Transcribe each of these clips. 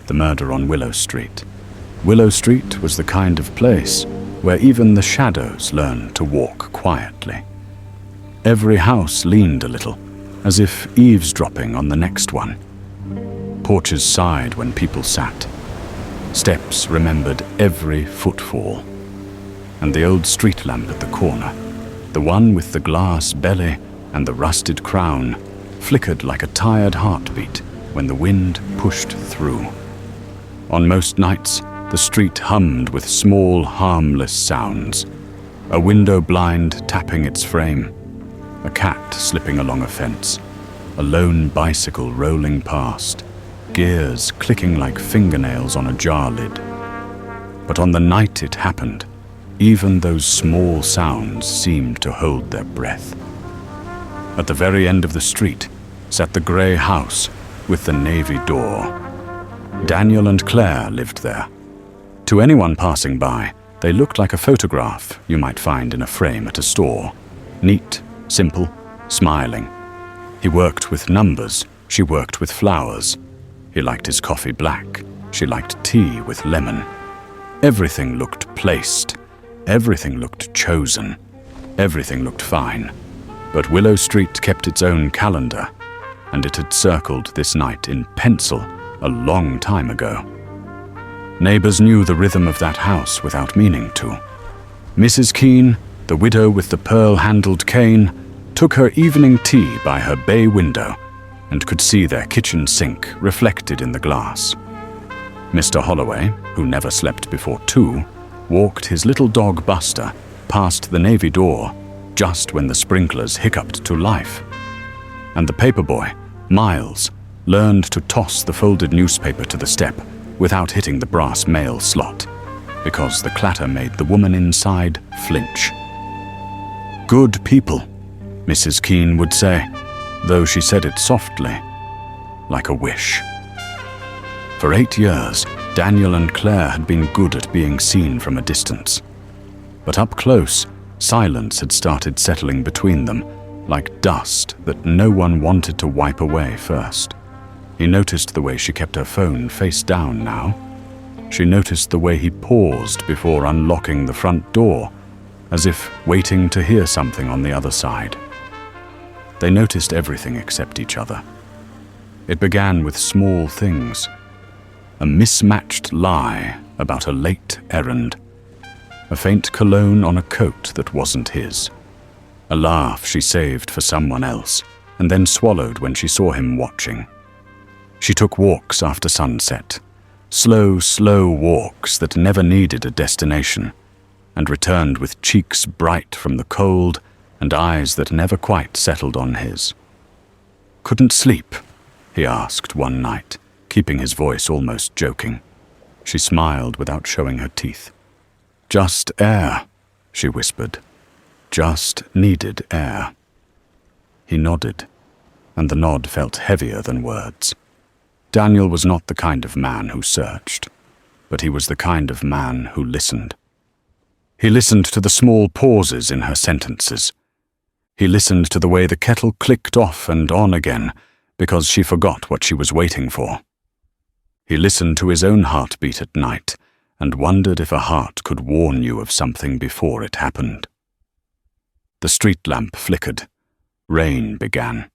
the murder on Willow Street. Willow Street was the kind of place where even the shadows learned to walk quietly. Every house leaned a little, as if eavesdropping on the next one. Porches sighed when people sat. Steps remembered every footfall. And the old street lamp at the corner, the one with the glass belly and the rusted crown, flickered like a tired heartbeat when the wind pushed through. On most nights, the street hummed with small, harmless sounds. A window blind tapping its frame, a cat slipping along a fence, a lone bicycle rolling past, gears clicking like fingernails on a jar lid. But on the night it happened, even those small sounds seemed to hold their breath. At the very end of the street sat the grey house with the navy door. Daniel and Claire lived there. To anyone passing by, they looked like a photograph you might find in a frame at a store. Neat, simple, smiling. He worked with numbers, she worked with flowers. He liked his coffee black, she liked tea with lemon. Everything looked placed, everything looked chosen, everything looked fine. But Willow Street kept its own calendar, and it had circled this night in pencil a long time ago. Neighbors knew the rhythm of that house without meaning to. Mrs. Keene, the widow with the pearl-handled cane, took her evening tea by her bay window and could see their kitchen sink reflected in the glass. Mr. Holloway, who never slept before 2, walked his little dog Buster past the navy door just when the sprinklers hiccuped to life. And the paperboy, Miles, learned to toss the folded newspaper to the step without hitting the brass mail slot, because the clatter made the woman inside flinch. Good people, Mrs. Keene would say, though she said it softly, like a wish. For 8 years, Daniel and Claire had been good at being seen from a distance. But up close, silence had started settling between them, like dust that no one wanted to wipe away first. He noticed the way she kept her phone face down now. She noticed the way he paused before unlocking the front door, as if waiting to hear something on the other side. They noticed everything except each other. It began with small things. A mismatched lie about a late errand. A faint cologne on a coat that wasn't his. A laugh she saved for someone else, and then swallowed when she saw him watching. She took walks after sunset, slow, slow walks that never needed a destination, and returned with cheeks bright from the cold and eyes that never quite settled on his. "Couldn't sleep?" he asked one night, keeping his voice almost joking. She smiled without showing her teeth. "Just air," she whispered. "Just needed air." He nodded, and the nod felt heavier than words. Daniel was not the kind of man who searched, but he was the kind of man who listened. He listened to the small pauses in her sentences. He listened to the way the kettle clicked off and on again because she forgot what she was waiting for. He listened to his own heartbeat at night and wondered if a heart could warn you of something before it happened. The street lamp flickered. Rain began.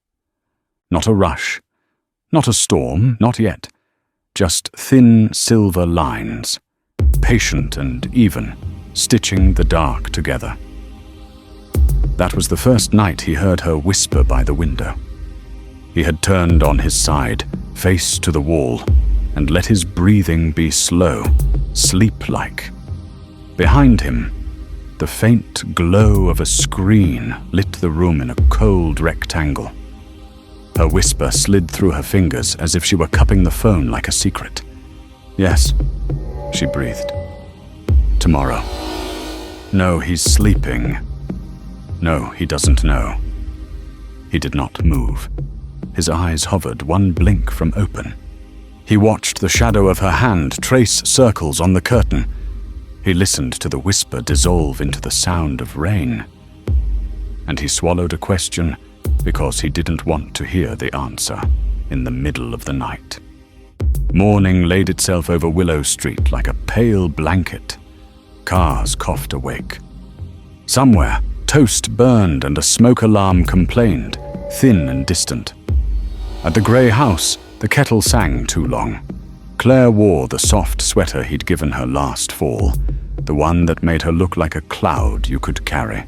Not a rush. Not a storm, not yet. Just thin silver lines, patient and even, stitching the dark together. That was the first night he heard her whisper by the window. He had turned on his side, face to the wall, and let his breathing be slow, sleep-like. Behind him, the faint glow of a screen lit the room in a cold rectangle. Her whisper slid through her fingers as if she were cupping the phone like a secret. "Yes," she breathed. "Tomorrow." "No, he's sleeping." "No, he doesn't know." He did not move. His eyes hovered, one blink from open. He watched the shadow of her hand trace circles on the curtain. He listened to the whisper dissolve into the sound of rain. And he swallowed a question because he didn't want to hear the answer in the middle of the night. Morning laid itself over Willow Street like a pale blanket. Cars coughed awake. Somewhere, toast burned and a smoke alarm complained, thin and distant. At the grey house, the kettle sang too long. Claire wore the soft sweater he'd given her last fall, the one that made her look like a cloud you could carry.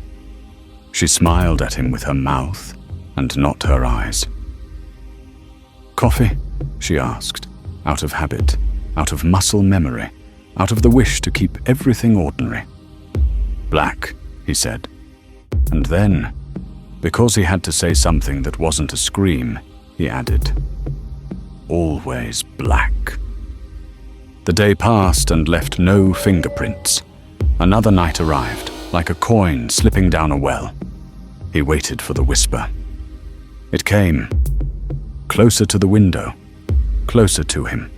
She smiled at him with her mouth and not her eyes. "Coffee?" she asked, out of habit, out of muscle memory, out of the wish to keep everything ordinary. "Black," he said. And then, because he had to say something that wasn't a scream, he added, "Always black." The day passed and left no fingerprints. Another night arrived, like a coin slipping down a well. He waited for the whisper. It came, closer to the window, closer to him.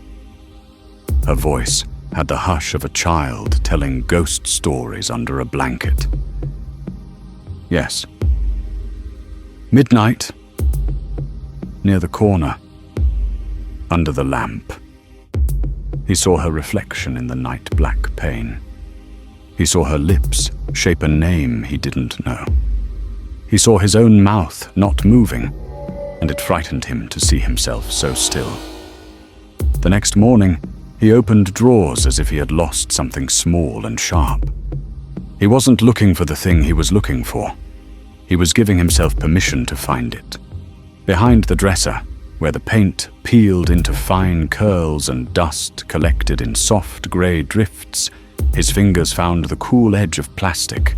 Her voice had the hush of a child telling ghost stories under a blanket. Yes. Midnight. Near the corner. Under the lamp. He saw her reflection in the night black pane. He saw her lips shape a name he didn't know. He saw his own mouth not moving, and it frightened him to see himself so still. The next morning, he opened drawers as if he had lost something small and sharp. He wasn't looking for the thing he was looking for. He was giving himself permission to find it. Behind the dresser, where the paint peeled into fine curls and dust collected in soft grey drifts, his fingers found the cool edge of plastic,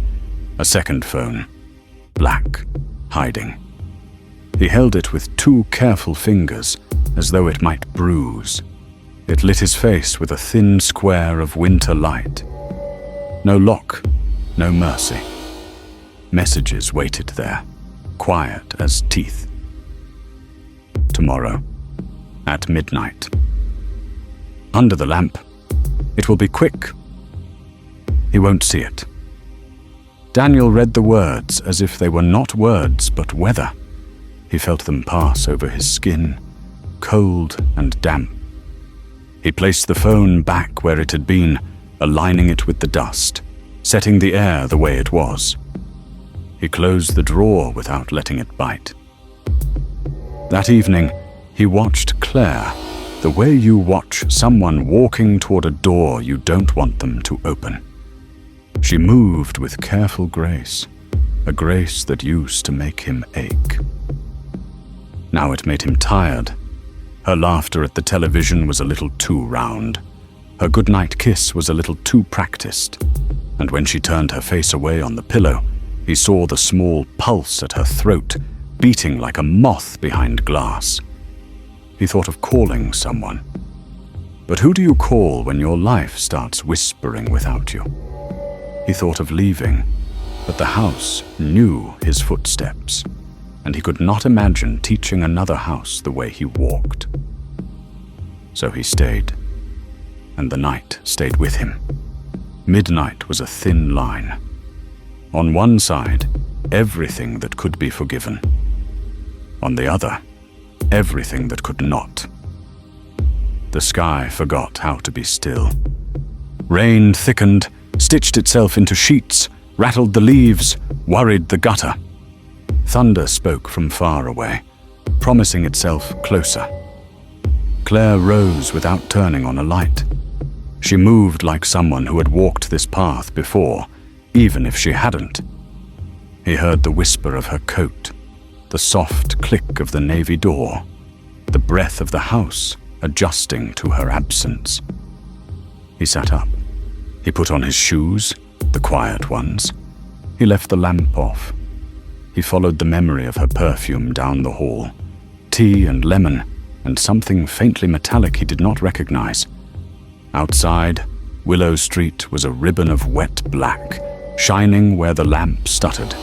a second phone, black, hiding. He held it with two careful fingers, as though it might bruise. It lit his face with a thin square of winter light. No lock, no mercy. Messages waited there, quiet as teeth. Tomorrow, at midnight. Under the lamp. It will be quick. He won't see it. Daniel read the words as if they were not words but weather. He felt them pass over his skin, cold and damp. He placed the phone back where it had been, aligning it with the dust, setting the air the way it was. He closed the drawer without letting it bite. That evening, he watched Claire, the way you watch someone walking toward a door you don't want them to open. She moved with careful grace, a grace that used to make him ache. Now it made him tired. Her laughter at the television was a little too round. Her goodnight kiss was a little too practiced. And when she turned her face away on the pillow, he saw the small pulse at her throat, beating like a moth behind glass. He thought of calling someone. But who do you call when your life starts whispering without you? He thought of leaving, but the house knew his footsteps, and he could not imagine teaching another house the way he walked. So he stayed, and the night stayed with him. Midnight was a thin line. On one side, everything that could be forgiven. On the other, everything that could not. The sky forgot how to be still. Rain thickened, stitched itself into sheets, rattled the leaves, worried the gutter. Thunder spoke from far away, promising itself closer. Claire rose without turning on a light. She moved like someone who had walked this path before, even if she hadn't. He heard the whisper of her coat, the soft click of the navy door, the breath of the house adjusting to her absence. He sat up. He put on his shoes, the quiet ones. He left the lamp off. He followed the memory of her perfume down the hall, tea and lemon, and something faintly metallic he did not recognize. Outside, Willow Street was a ribbon of wet black, shining where the lamp stuttered.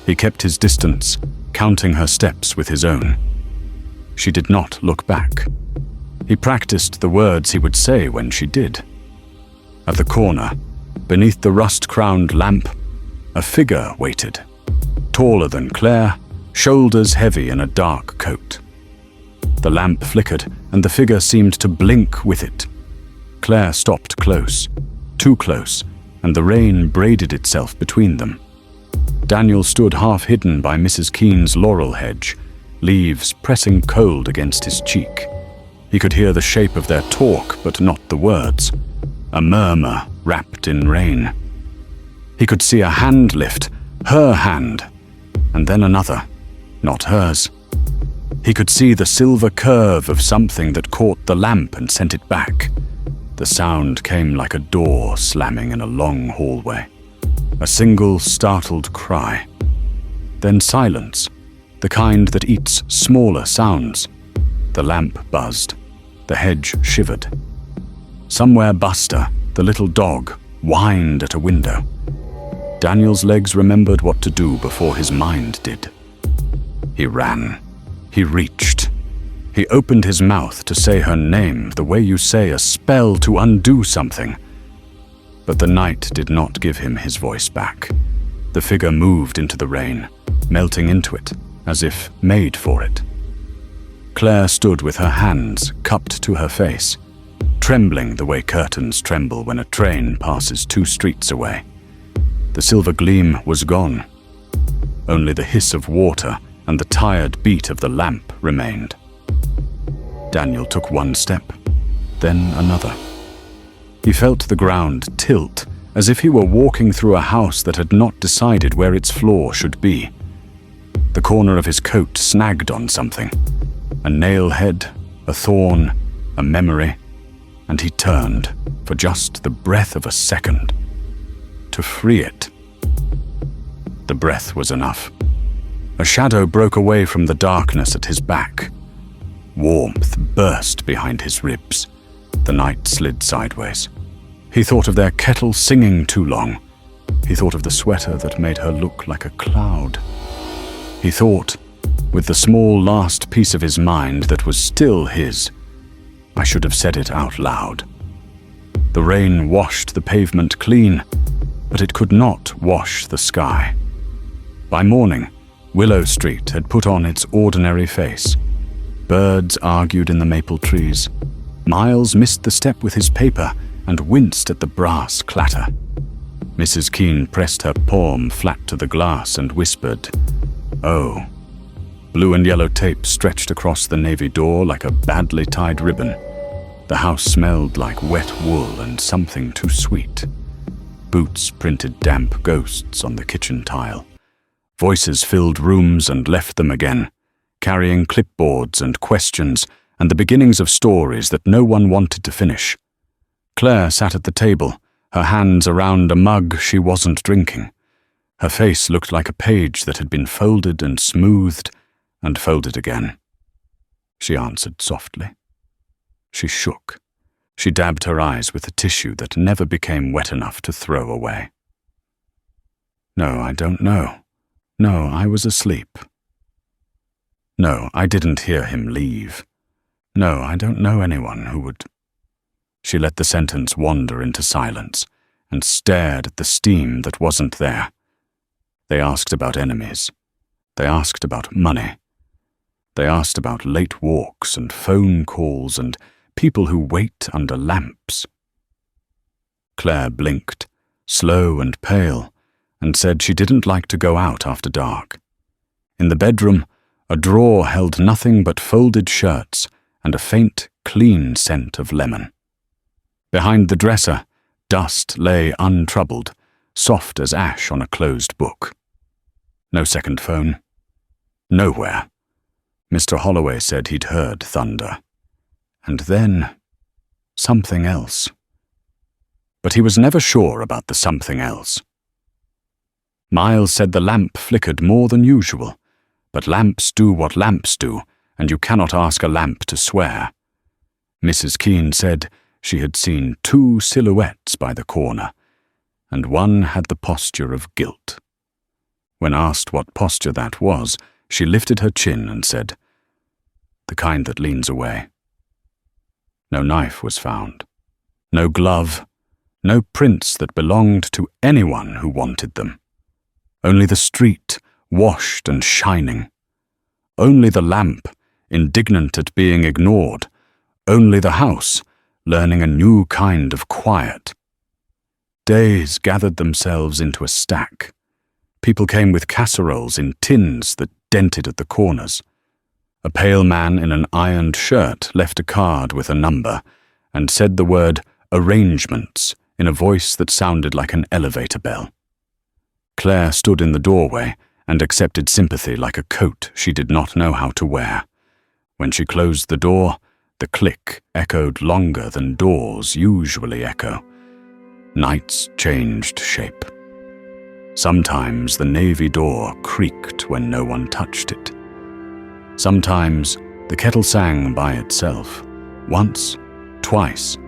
He kept his distance, counting her steps with his own. She did not look back. He practiced the words he would say when she did. At the corner, beneath the rust-crowned lamp, a figure waited, taller than Claire, shoulders heavy in a dark coat. The lamp flickered, and the figure seemed to blink with it. Claire stopped close, too close, and the rain braided itself between them. Daniel stood half hidden by Mrs. Keene's laurel hedge, leaves pressing cold against his cheek. He could hear the shape of their talk, but not the words. A murmur wrapped in rain. He could see a hand lift, her hand, and then another, not hers. He could see the silver curve of something that caught the lamp and sent it back. The sound came like a door slamming in a long hallway. A single startled cry. Then silence, the kind that eats smaller sounds. The lamp buzzed. The hedge shivered. Somewhere Buster, the little dog, whined at a window. Daniel's legs remembered what to do before his mind did. He ran. He reached. He opened his mouth to say her name the way you say a spell to undo something. But the night did not give him his voice back. The figure moved into the rain, melting into it, as if made for it. Claire stood with her hands cupped to her face, trembling the way curtains tremble when a train passes 2 streets away. The silver gleam was gone. Only the hiss of water and the tired beat of the lamp remained. Daniel took 1 step, then another. He felt the ground tilt, as if he were walking through a house that had not decided where its floor should be. The corner of his coat snagged on something. A nail head, a thorn, a memory, and he turned, for just the breath of a second, to free it. The breath was enough. A shadow broke away from the darkness at his back. Warmth burst behind his ribs. The night slid sideways. He thought of their kettle singing too long. He thought of the sweater that made her look like a cloud. He thought, with the small last piece of his mind that was still his, I should have said it out loud. The rain washed the pavement clean, but it could not wash the sky. By morning, Willow Street had put on its ordinary face. Birds argued in the maple trees. Miles missed the step with his paper and winced at the brass clatter. Mrs. Keene pressed her palm flat to the glass and whispered, "Oh." Blue and yellow tape stretched across the navy door like a badly tied ribbon. The house smelled like wet wool and something too sweet. Boots printed damp ghosts on the kitchen tile. Voices filled rooms and left them again, carrying clipboards and questions and the beginnings of stories that no one wanted to finish. Claire sat at the table, her hands around a mug she wasn't drinking. Her face looked like a page that had been folded and smoothed and folded again. She answered softly. She shook. She dabbed her eyes with a tissue that never became wet enough to throw away. "No, I don't know. No, I was asleep. No, I didn't hear him leave. No, I don't know anyone who would..." She let the sentence wander into silence and stared at the steam that wasn't there. They asked about enemies. They asked about money. They asked about late walks and phone calls and people who wait under lamps. Claire blinked, slow and pale, and said she didn't like to go out after dark. In the bedroom, a drawer held nothing but folded shirts and a faint, clean scent of lemon. Behind the dresser, dust lay untroubled, soft as ash on a closed book. No second phone. Nowhere. Mr. Holloway said he'd heard thunder. And then, something else. But he was never sure about the something else. Miles said the lamp flickered more than usual, but lamps do what lamps do, and you cannot ask a lamp to swear. Mrs. Keene said she had seen 2 silhouettes by the corner, and one had the posture of guilt. When asked what posture that was, she lifted her chin and said, "The kind that leans away." No knife was found. No glove. No prints that belonged to anyone who wanted them. Only the street, washed and shining. Only the lamp, indignant at being ignored. Only the house, learning a new kind of quiet. Days gathered themselves into a stack. People came with casseroles in tins that dented at the corners. A pale man in an ironed shirt left a card with a number and said the word arrangements in a voice that sounded like an elevator bell. Claire stood in the doorway and accepted sympathy like a coat she did not know how to wear. When she closed the door, the click echoed longer than doors usually echo. Nights changed shape. Sometimes the navy door creaked when no one touched it. Sometimes the kettle sang by itself, once, twice,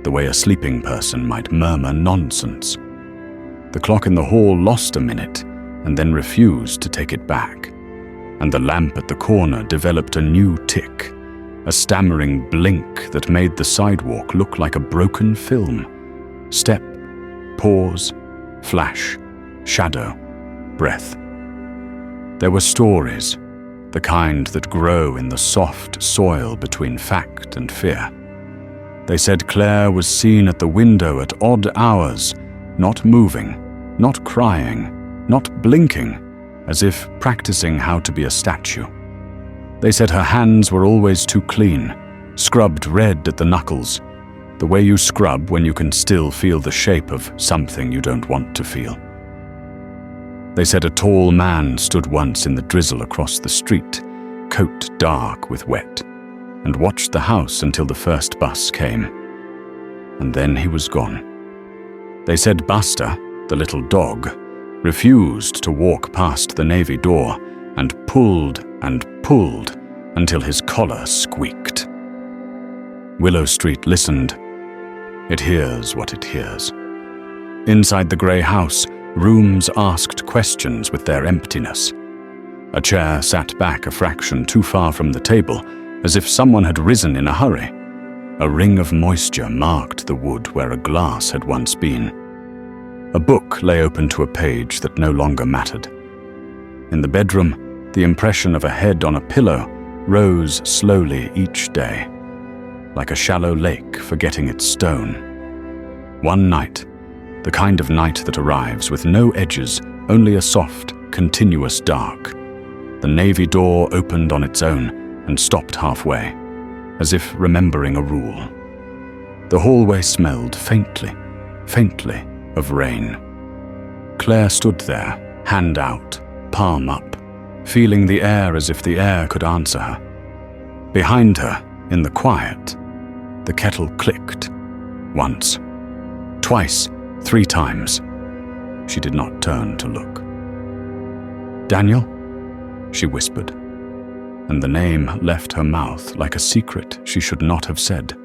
the way a sleeping person might murmur nonsense. The clock in the hall lost a minute and then refused to take it back, and the lamp at the corner developed a new tick, a stammering blink that made the sidewalk look like a broken film. Step, pause, flash, shadow, breath. There were stories, the kind that grow in the soft soil between fact and fear. They said Claire was seen at the window at odd hours, not moving, not crying, not blinking, as if practicing how to be a statue. They said her hands were always too clean, scrubbed red at the knuckles, the way you scrub when you can still feel the shape of something you don't want to feel. They said a tall man stood once in the drizzle across the street, coat dark with wet, and watched the house until the first bus came. And then he was gone. They said Buster, the little dog, refused to walk past the navy door and pulled until his collar squeaked. Willow Street listened. It hears what it hears. Inside the grey house, rooms asked questions with their emptiness. A chair sat back a fraction too far from the table, as if someone had risen in a hurry. A ring of moisture marked the wood where a glass had once been. A book lay open to a page that no longer mattered. In the bedroom, the impression of a head on a pillow rose slowly each day, like a shallow lake forgetting its stone. One night, the kind of night that arrives with no edges, only a soft, continuous dark, the navy door opened on its own and stopped halfway, as if remembering a rule. The hallway smelled faintly of rain. Claire stood there, hand out, palm up, feeling the air as if the air could answer her. Behind her, in the quiet, the kettle clicked. Once, twice, 3 times. She did not turn to look. "Daniel?" she whispered, and the name left her mouth like a secret she should not have said.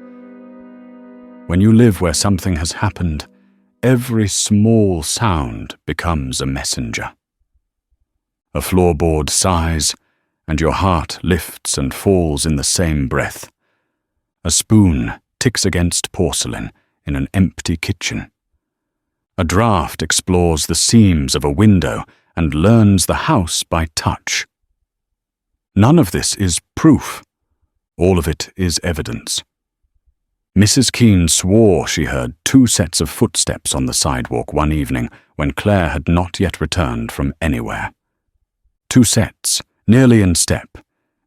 When you live where something has happened, every small sound becomes a messenger. A floorboard sighs, and your heart lifts and falls in the same breath. A spoon ticks against porcelain in an empty kitchen. A draft explores the seams of a window and learns the house by touch. None of this is proof. All of it is evidence. Mrs. Keene swore she heard 2 sets of footsteps on the sidewalk one evening when Claire had not yet returned from anywhere. 2 sets, nearly in step,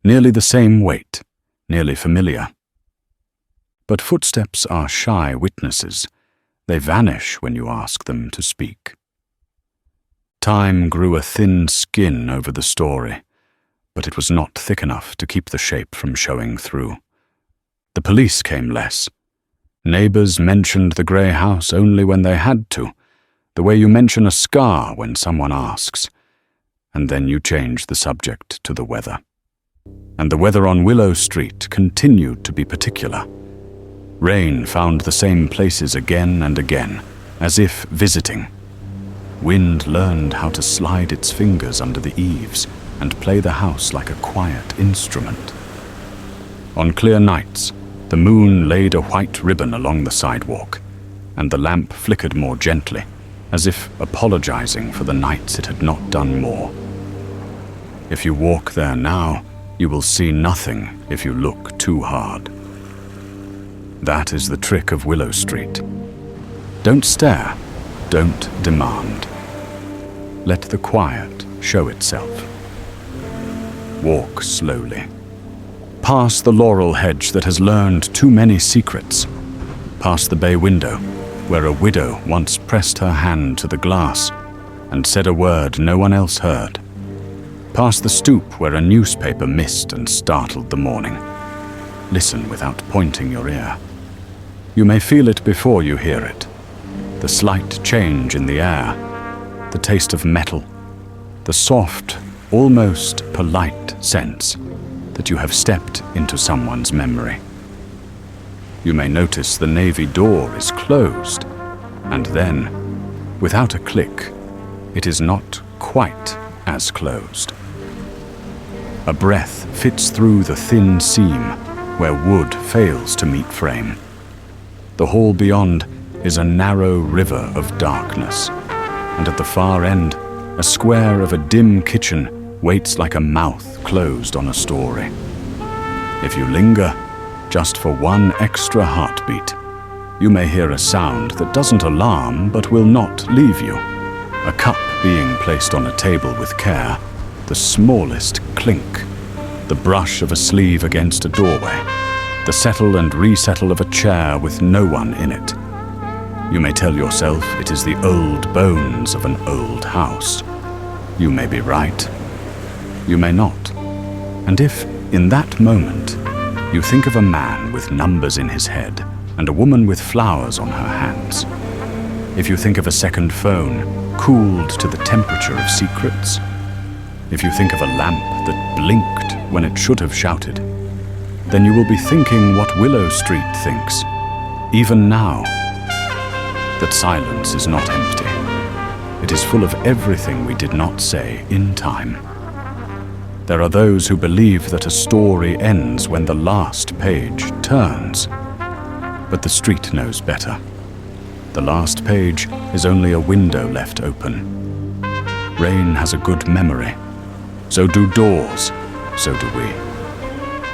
nearly the same weight, nearly familiar. But footsteps are shy witnesses. They vanish when you ask them to speak. Time grew a thin skin over the story, but it was not thick enough to keep the shape from showing through. The police came less. Neighbors mentioned the grey house only when they had to, the way you mention a scar when someone asks, and then you change the subject to the weather. And the weather on Willow Street continued to be particular. Rain found the same places again and again, as if visiting. Wind learned how to slide its fingers under the eaves and play the house like a quiet instrument. On clear nights, the moon laid a white ribbon along the sidewalk, and the lamp flickered more gently, as if apologizing for the nights it had not done more. If you walk there now, You will see nothing if you look too hard. That is the trick of Willow Street. Don't stare, don't demand. Let the quiet show itself. Walk slowly. Past the laurel hedge that has learned too many secrets. Past the bay window, where a widow once pressed her hand to the glass and said a word no one else heard. Past the stoop where a newspaper missed and startled the morning. Listen without pointing your ear. You may feel it before you hear it. The slight change in the air, the taste of metal, the soft, almost polite sense that you have stepped into someone's memory. You may notice the navy door is closed, and then, without a click, it is not quite as closed. A breath fits through the thin seam where wood fails to meet frame. The hall beyond is a narrow river of darkness, and at the far end, a square of a dim kitchen waits like a mouth closed on a story. If you linger, just for one extra heartbeat, you may hear a sound that doesn't alarm but will not leave you. A cup being placed on a table with care, the smallest clink, the brush of a sleeve against a doorway, the settle and resettle of a chair with no one in it. You may tell yourself it is the old bones of an old house. You may be right. You may not. And if, in that moment, you think of a man with numbers in his head and a woman with flowers on her hands, if you think of a second phone cooled to the temperature of secrets, if you think of a lamp that blinked when it should have shouted, then you will be thinking what Willow Street thinks, even now, that silence is not empty. It is full of everything we did not say in time. There are those who believe that a story ends when the last page turns, but the street knows better. The last page is only a window left open. Rain has a good memory. So do doors, so do we.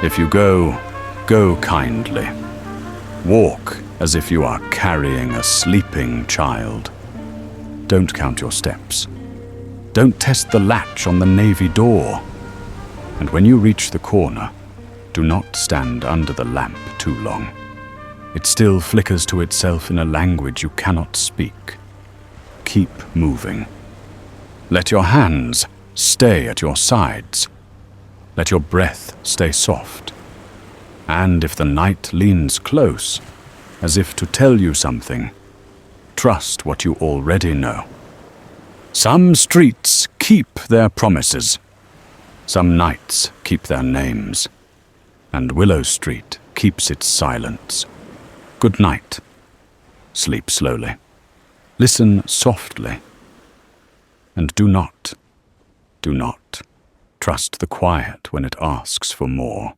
If you go, go kindly. Walk as if you are carrying a sleeping child. Don't count your steps. Don't test the latch on the navy door. And when you reach the corner, do not stand under the lamp too long. It still flickers to itself in a language you cannot speak. Keep moving. Let your hands stay at your sides. Let your breath stay soft. And if the night leans close, as if to tell you something, trust what you already know. Some streets keep their promises. Some nights keep their names. And Willow Street keeps its silence. Good night. Sleep slowly. Listen softly. And do not trust the quiet when it asks for more.